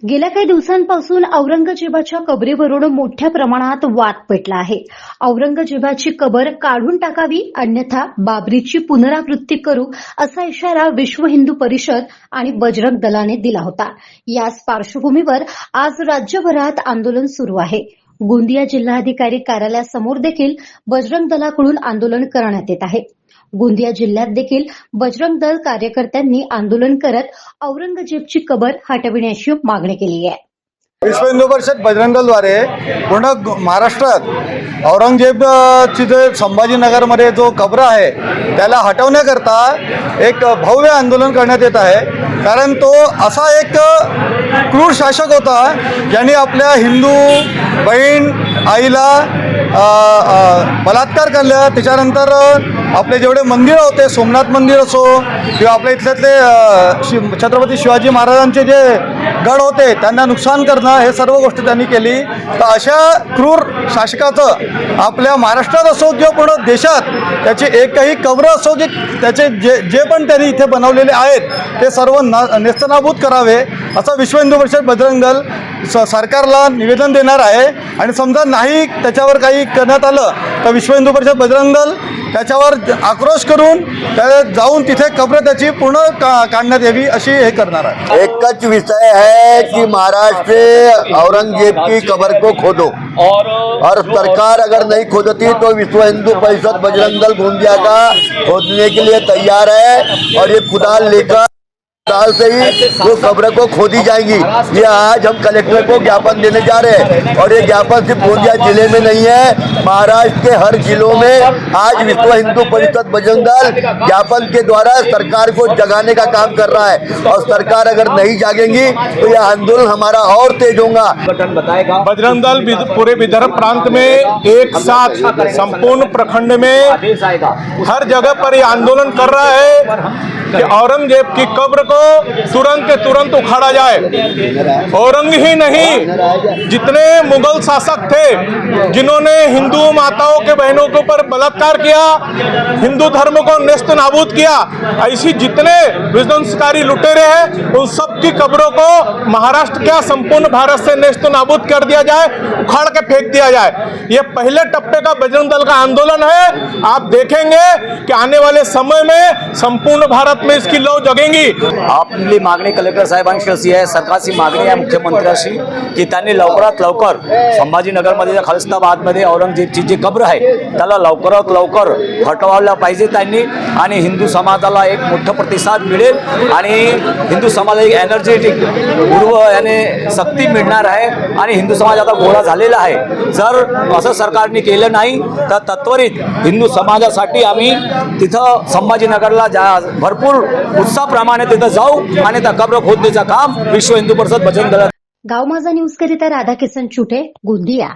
गेल्या काही दिवसांपासून औरंगजेबाच्या कबरीवरून मोठ्या प्रमाणात वाद पेटला आहे। औरंगजेबाची कबर काढून टाकावी, अन्यथा बाबरीची पुनरावृत्ती करू, असा इशारा विश्व हिंदू परिषद आणि बजरंग दलाने दिला होता। याच पार्श्वभूमीवर आज राज्यभरात आंदोलन सुरू आहे। गोंदिया जिल्हाधिकारी कार्यालयासमोर देखील बजरंग दलाकडून आंदोलन करण्यात येत आहे। गोंदिया जिल्ह्यात देखील बजरंग दल कार्यकर्त्यांनी आंदोलन करत औरंगजेबची कबर हटविण्याची मागणी केली आहे। विश्व हिंदू परिषद बजरंग दलद्वारे पूर्ण महाराष्ट्रात औरंगजेबची जे संभाजीनगरमध्ये जो कब्र आहे त्याला हटवण्याकरता एक भव्य आंदोलन करण्यात येत आहे। कारण तो असा एक क्रूर शासक होता ज्यांनी आपल्या हिंदू बहीण आईला बलात्कार केला। त्याच्यानंतर आपले जेवढे मंदिर होते, सोमनाथ मंदिर असो किंवा आपल्या इथल्यातले छत्रपती शिवाजी महाराजांचे जे गड होते त्यांना नुकसान करणं, हे सर्व गोष्टी त्यांनी केली। तर अशा क्रूर शासकाचं आपल्या महाराष्ट्रात असो किंवा पूर्ण देशात त्याचे एकही कब्र असो जे त्याचे जे पण त्यांनी इथे बनवलेले आहेत ते सर्व नेस्तनाबूत करावे, असं विश्व हिंदू परिषद बजरंग दल सरकारला निवेदन देणार आहे। आणि समजा नाही त्याच्यावर काही करण्यात आलं तर विश्व हिंदू परिषद बजरंग दल त्याच्यावर आक्रोश करून जाऊन तिथे कब्र त्याची पूर्ण काढण्यात यावी अशी हे करणार आहे। एकच विषय है कि महाराष्ट्र में औरंगजेब की कब्र को खोदो, और सरकार अगर नहीं खोदती तो विश्व हिंदू परिषद बजरंग दल गोंदिया का खोदने के लिए तैयार है। और ये खुदा लेकर साल से ही वो कब्र को खोदी जाएंगी। ये आज हम कलेक्टर को ज्ञापन देने जा रहे हैं, और ये ज्ञापन सिर्फ गोंदिया जिले में नहीं है, महाराष्ट्र के हर जिलों में आज विश्व हिंदू परिषद बजरंग दल ज्ञापन के द्वारा सरकार को जगाने का काम कर रहा है। और सरकार अगर नहीं जागेंगी तो यह आंदोलन हमारा और तेज होगा। बजरंग दल पूरे विदर्भ प्रांत में एक साथ संपूर्ण प्रखंड में हर जगह पर ये आंदोलन कर रहा है कि औरंगजेब की कब्र को तुरंत के तुरंत उखाड़ा जाए। औरंग ही नहीं, जितने मुगल शासक थे जिन्होंने हिंदू माताओं के बहनों के ऊपर बलात्कार किया, हिंदू धर्म को नेस्त नाबूद किया, ऐसी जितने विध्वंसकारी लुटेरे हैं उन सब की कब्रों को महाराष्ट्र क्या संपूर्ण भारत से नेस्त नाबूद कर दिया जाए, उखाड़ के फेंक दिया जाए। ये पहले टप्पे का बजरंग दल का आंदोलन है। आप देखेंगे कि आने वाले समय में संपूर्ण भारत में इसकी लौ जगेंगी। आपली मागणी कलेक्टर साहेबांशी अशी आहे, सरकारची मागणी आहे मुख्यमंत्र्यांशी की त्यांनी लवकरात लवकर संभाजीनगरमध्ये खालिस्ताबादमध्ये औरंगजेबची जी कब्र आहे त्याला लवकरात लवकर हटवायला पाहिजे त्यांनी, आणि हिंदू समाजाला एक मोठा प्रतिसाद मिळेल आणि हिंदू समाजाला एक एनर्जेटिक याने शक्ती मिळणार आहे आणि हिंदू समाज आता गोळा झालेला आहे। जर असं सरकारने केलं नाही तर तत्वरित हिंदू समाजासाठी आम्ही तिथं संभाजीनगरला भरपूर उत्साहाप्रमाणे तिथं जाऊ आणि त्या कब्र खोदण्याचं काम विश्व हिंदू परिषद बजरंग दल। गाव माझा न्यूज करिता राधाकिशन चुटे, गोंदिया।